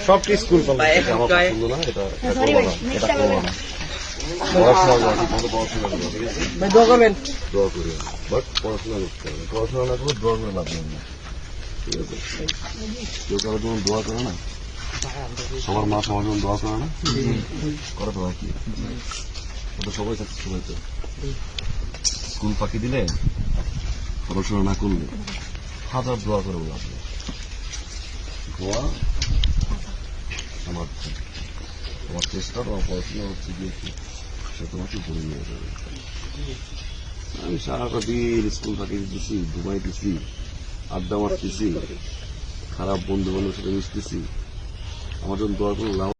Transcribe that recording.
সব স্কুল দোয়া করবেন, দোয়া করবেন, বাট পড়াশোনা করতে হবে। পড়াশোনা না করে দোয়া করে লাভ নেই না, ঠিক আছে? কেউ কারো যখন দোয়া করে না, সবার মা সবার যখন দোয়া করে না, করে তো কি ওটা সবাই সাকসেসফুল হয়েছে। স্কুল ফাঁকি দিলে, পড়াশোনা না করলে হাজার দোয়া করে লাভ নেই। দোয়া আমার তোমার চেষ্টা, তোমার পড়াশোনা হচ্ছে গিয়ে কি সে তোমাকে উপরে নিয়ে যাবে। আমি সারাটা দিন স্কুল ফাঁকি দিতেছি, ঘুমাইতেছি, আড্ডা মারতেছি, খারাপ বন্ধু বান্ধবের সাথে মিশতেছি, আমার জন্য দোয়া করে লাভ